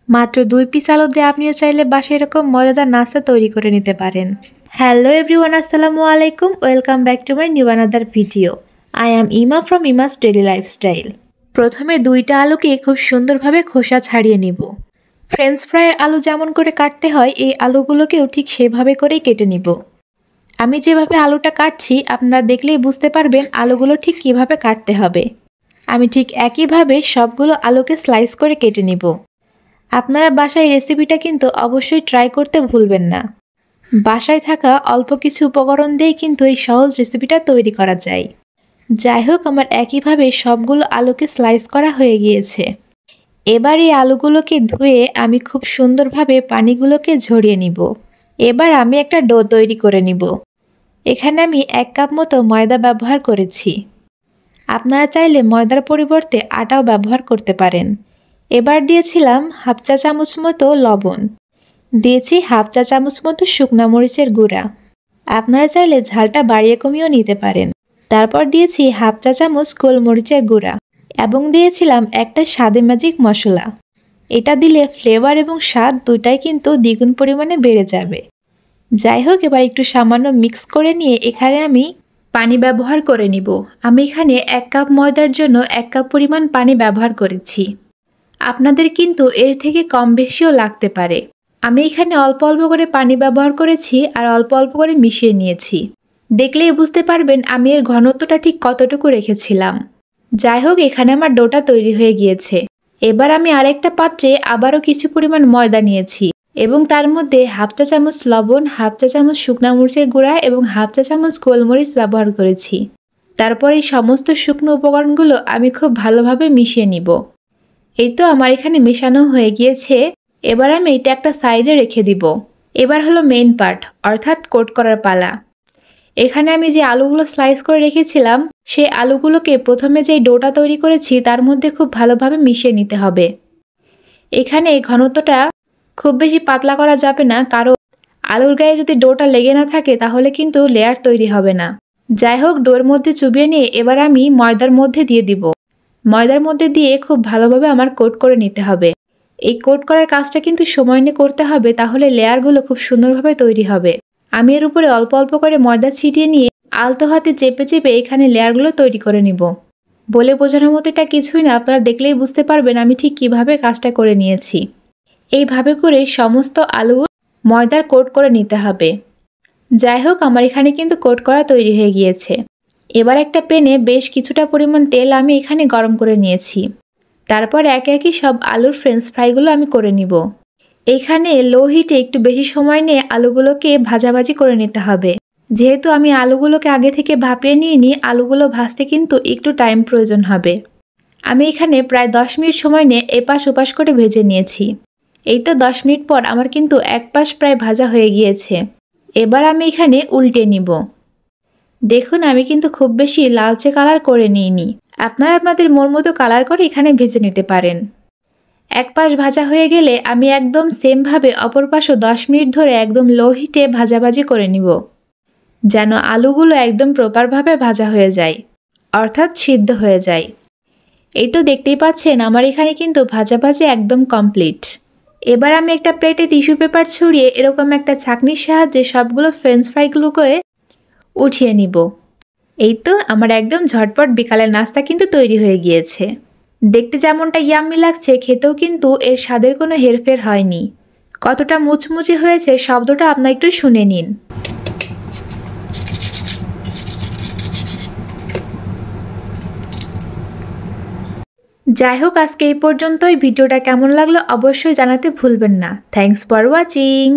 মাত্র 2 পিস আলু দিয়ে আপনিও চাইলে বাসায় এরকম মজাদার নাস্তা তৈরি করে নিতে পারেন। হ্যালো এভরিওয়ান, আসসালামু আলাইকুম। Welcome back to my new another video. I am ইমা ফ্রম ইমাস ডেইলি লাইফস্টাইল। প্রথমে 2টা আলুকে খুব সুন্দরভাবে খোসা ছাড়িয়ে নিব। ফ্রেঞ্চ ফ্রাইয়ের আলু যেমন করে কাটতে হয় এই আলুগুলোকেও ঠিক সেভাবে করেই কেটে নিব। আমি যেভাবে আলুটা কাটছি আপনারা দেখলেই বুঝতে পারবেন আলুগুলো ঠিক কিভাবে কাটতে হবে। আমি ঠিক একইভাবে সবগুলো আলুকে স্লাইস করে কেটে নিব। আপনারা বাসায় রেসিপিটা কিন্তু অবশ্যই ট্রাই করতে ভুলবেন না। বাসায় থাকা অল্প কিছু উপকরণ দিয়েই কিন্তু এই সহজ রেসিপিটা তৈরি করা যায়। যাই হোক, আমার একইভাবে সবগুলো আলুকে স্লাইস করা হয়ে গিয়েছে। এবার এই আলুগুলোকে ধুয়ে আমি খুব সুন্দরভাবে পানিগুলোকে ঝরিয়ে নিব। এবার আমি একটা ডো তৈরি করে নিব। এখানে আমি 1 কাপ মতো ময়দা ব্যবহার করেছি। আপনারা চাইলে ময়দার পরিবর্তে আটাও ব্যবহার করতে পারেন। এবার দিয়েছিলাম 1/2 চা চামচ মতো লবণ, দিয়েছি 1/2 চা চামচ মতো শুকনা মরিচের গুঁড়া। আপনারা চাইলে ঝালটা বাড়িয়ে কমিয়েও নিতে পারেন। তারপর দিয়েছি 1/2 চা চামচ গোলমরিচের গুঁড়া এবং দিয়েছিলাম একটা স্বাদে ম্যাজিক মশলা। এটা দিলে ফ্লেভার এবং স্বাদ দুটাই কিন্তু দ্বিগুণ পরিমাণে বেড়ে যাবে। যাই হোক, এবার একটু সামান্য মিক্স করে নিয়ে এখানে আমি পানি ব্যবহার করে নিব। আমি এখানে 1 কাপ ময়দার জন্য 1 কাপ পরিমাণ পানি ব্যবহার করেছি। আপনাদের কিন্তু এর থেকে কম বেশিও লাগতে পারে। আমি এখানে অল্প অল্প করে পানি ব্যবহার করেছি আর অল্প অল্প করে মিশিয়ে নিয়েছি। দেখলেই বুঝতে পারবেন আমি এর ঘনত্বটা ঠিক কতটুকু রেখেছিলাম। যাই হোক, এখানে আমার ডোটা তৈরি হয়ে গিয়েছে। এবার আমি আরেকটা পাত্রে আবারও কিছু পরিমাণ ময়দা নিয়েছি এবং তার মধ্যে 1/2 চা চামচ লবণ, 1/2 চা চামচ শুকনা মরিচের গুঁড়া এবং 1/2 চা চামচ গোলমরিচ ব্যবহার করেছি। তারপর এই সমস্ত শুকনো উপকরণগুলো আমি খুব ভালোভাবে মিশিয়ে নিব। এই তো আমার এখানে মেশানো হয়ে গিয়েছে। এবার আমি এটা একটা সাইডে রেখে দিব। এবার হলো মেইন পার্ট, অর্থাৎ কোট করার পালা। এখানে আমি যে আলুগুলো স্লাইস করে রেখেছিলাম সেই আলুগুলোকে প্রথমে যেই ডোটা তৈরি করেছি তার মধ্যে খুব ভালোভাবে মিশিয়ে নিতে হবে। এখানে ঘনত্বটা খুব বেশি পাতলা করা যাবে না, কারণ আলুর গায়ে যদি ডোটা লেগে না থাকে তাহলে কিন্তু লেয়ার তৈরি হবে না। যাই হোক, ডোর মধ্যে চুবিয়ে নিয়ে এবার আমি ময়দার মধ্যে দিয়ে দিব। ময়দার মধ্যে দিয়ে খুব ভালোভাবে আমার কোট করে নিতে হবে। এই কোট করার কাজটা কিন্তু সময় নিয়ে করতে হবে, তাহলে লেয়ারগুলো খুব সুন্দরভাবে তৈরি হবে। আমি এর উপরে অল্প অল্প করে ময়দা ছিটিয়ে নিয়ে আলতো হাতে চেপে চেপে এখানে লেয়ারগুলো তৈরি করে নিব। বলে বোঝানোর মতো এটা কিছুই না, আপনারা দেখলেই বুঝতে পারবেন আমি ঠিক কিভাবে কাজটা করে নিয়েছি। এইভাবে করে সমস্ত আলু ময়দার কোট করে নিতে হবে। যাই হোক, আমার এখানে কিন্তু কোট করা তৈরি হয়ে গিয়েছে। এবার একটা প্যানে বেশ কিছুটা পরিমাণ তেল আমি এখানে গরম করে নিয়েছি। তারপর একে একে সব আলুর ফ্রেঞ্চ ফ্রাইগুলো আমি করে নিব। এখানে লো হিটে একটু বেশি সময় নিয়ে আলুগুলোকে ভাজাভাজি করে নিতে হবে। যেহেতু আমি আলুগুলোকে আগে থেকে ভাপিয়ে নিইনি, আলুগুলো ভাজতে কিন্তু একটু টাইম প্রয়োজন হবে। আমি এখানে প্রায় 10 মিনিট সময় নিয়ে এপাশ ওপাশ করে ভেজে নিয়েছি। এই তো 10 মিনিট পর আমার কিন্তু এক পাশ প্রায় ভাজা হয়ে গিয়েছে। এবার আমি এখানে উল্টে নিব। দেখুন, আমি কিন্তু খুব বেশি লালচে কালার করে নিইনি। আপনারা আপনাদের মন মতো কালার করে এখানে ভেজে নিতে পারেন। এক পাশ ভাজা হয়ে গেলে আমি একদম সেমভাবে অপর পাশও 10 মিনিট ধরে একদম লো হিটে ভাজাভাজি করে নিব, যেন আলুগুলো একদম প্রপারভাবে ভাজা হয়ে যায়, অর্থাৎ সিদ্ধ হয়ে যায়। এই তো দেখতেই পাচ্ছেন আমার এখানে কিন্তু ভাজাভাজি একদম কমপ্লিট। এবার আমি একটা প্লেটে টিস্যু পেপার ছড়িয়ে এরকম একটা ছাঁকনির সাহায্যে সবগুলো ফ্রেঞ্চ ফ্রাইগুলোকে উঠিয়ে নিব। এই তো আমার একদম ঝটপট বিকালের নাস্তা কিন্তু তৈরি হয়ে গিয়েছে। দেখতে যেমনটা ইয়াম্মি লাগছে, খেতেও কিন্তু এর স্বাদের কোনো হেরফের হয়নি। কতটা মুচমুচে হয়েছে শব্দটা আপনারা একটু শুনে নিন। যাই হোক, আজকে এই পর্যন্তই। ভিডিওটা কেমন লাগলো অবশ্যই জানাতে ভুলবেন না। Thanks for watching.